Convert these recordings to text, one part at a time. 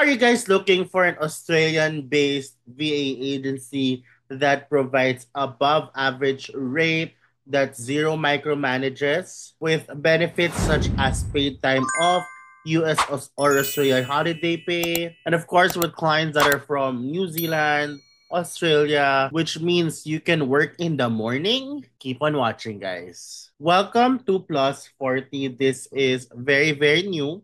Are you guys looking for an Australian based VA agency that provides above average rate, that zero micromanages, with benefits such as paid time off, or Australian holiday pay, and of course with clients that are from New Zealand, Australia, which means you can work in the morning? Keep on watching, guys. Welcome to Plus 40. This is very, very new,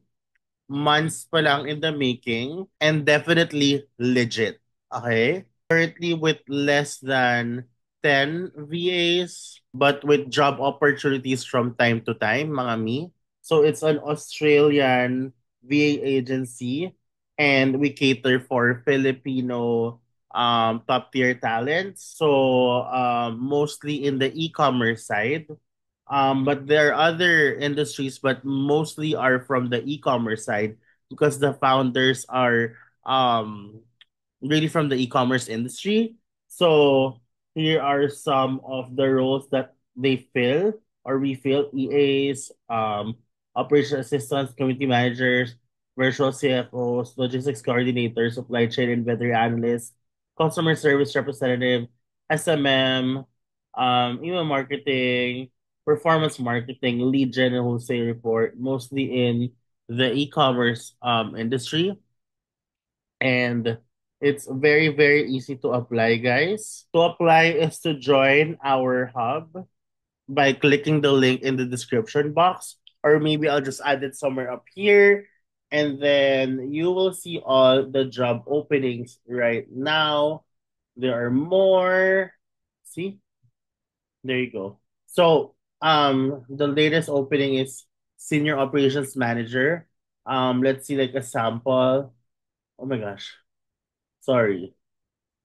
months pa lang in the making, and definitely legit. Okay? Currently with less than 10 VAs, but with job opportunities from time to time, mga mi. So it's an Australian VA agency, and we cater for Filipino top tier talents. So mostly in the e-commerce side. But there are other industries, but mostly are from the e-commerce side because the founders are um, really from the e-commerce industry. So here are some of the roles that they fill or we fill: EAs, operation assistants, community managers, virtual CFOs, logistics coordinators, supply chain inventory analysts, customer service representative, SMM, email marketing, performance marketing, lead gen and wholesale report, mostly in the e-commerce industry. And it's very, very easy to apply, guys. To apply is to join our hub by clicking the link in the description box, or maybe I'll just add it somewhere up here. And then you will see all the job openings right now. There are more. See, there you go. So, the latest opening is senior operations manager. Let's see like a sample. Oh my gosh. Sorry.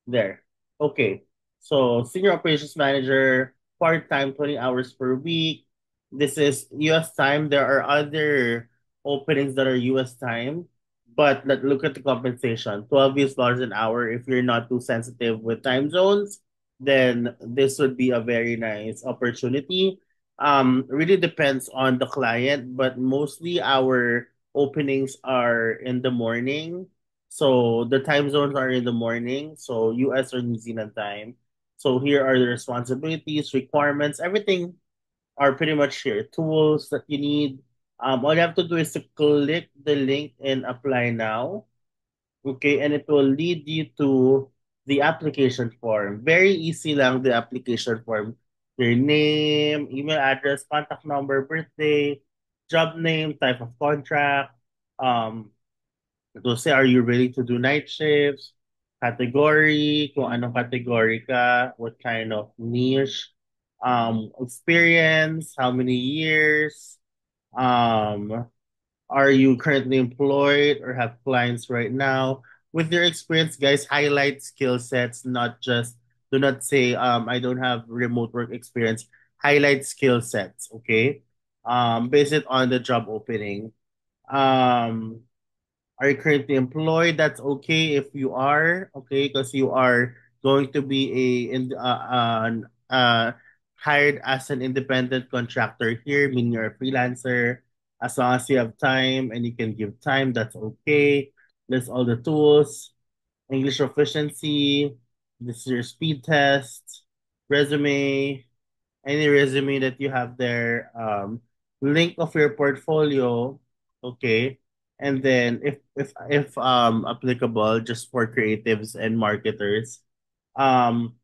There. Okay. So senior operations manager, part-time, 20 hours per week. This is US time. There are other openings that are US time, but look at the compensation. $12 an hour. If you're not too sensitive with time zones, then this would be a very nice opportunity. Really depends on the client, but mostly our openings are in the morning, so the time zones are in the morning, so US or New Zealand time. So here are the responsibilities, requirements, everything are pretty much here. Tools that you need. All you have to do is to click the link and apply now. Okay, and it will lead you to the application form. Very easy lang the application form. Your name, email address, contact number, birthday, job name, type of contract, um, to say, are you ready to do night shifts? Category, kung anong category ka, what kind of niche, experience, how many years, um, are you currently employed or have clients right now? With your experience, guys, highlight skill sets, not just, do not say, I don't have remote work experience. Highlight skill sets, okay? Base it on the job opening. Um, are you currently employed? That's okay if you are, okay, because you are going to be hired as an independent contractor here, meaning you're a freelancer. As long as you have time and you can give time, that's okay. List all the tools, English proficiency. This is your speed test, resume, any resume that you have there, link of your portfolio, okay, and then if applicable, just for creatives and marketers, um,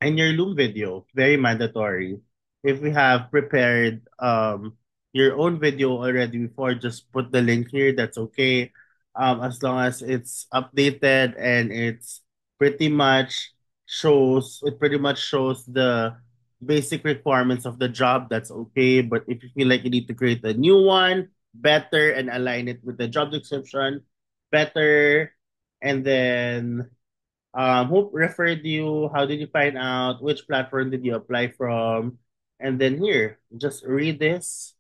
and your Loom video, very mandatory. If we have prepared your own video already before, just put the link here. That's okay. As long as it's updated and it pretty much shows the basic requirements of the job. That's okay. But if you feel like you need to create a new one, better, and align it with the job description, better. And then who referred you? How did you find out? Which platform did you apply from? And then here, just read this.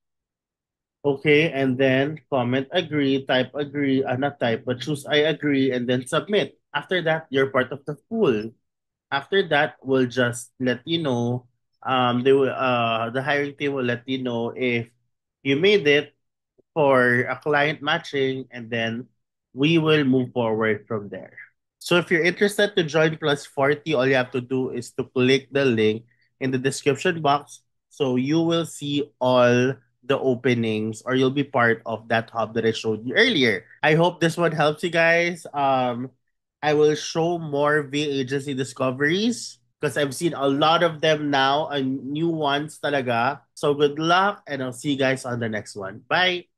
Okay, and then comment agree, type agree, not type, but choose I agree, and then submit. After that, you're part of the pool. After that, we'll just let you know. The hiring team will let you know if you made it for a client matching, and then we will move forward from there. So if you're interested to join Plus 40, all you have to do is to click the link in the description box. So you will see all the openings or you'll be part of that hub that I showed you earlier. I hope this one helps you guys. I will show more V agency discoveries because I've seen a lot of them now and new ones talaga. So good luck and I'll see you guys on the next one. Bye!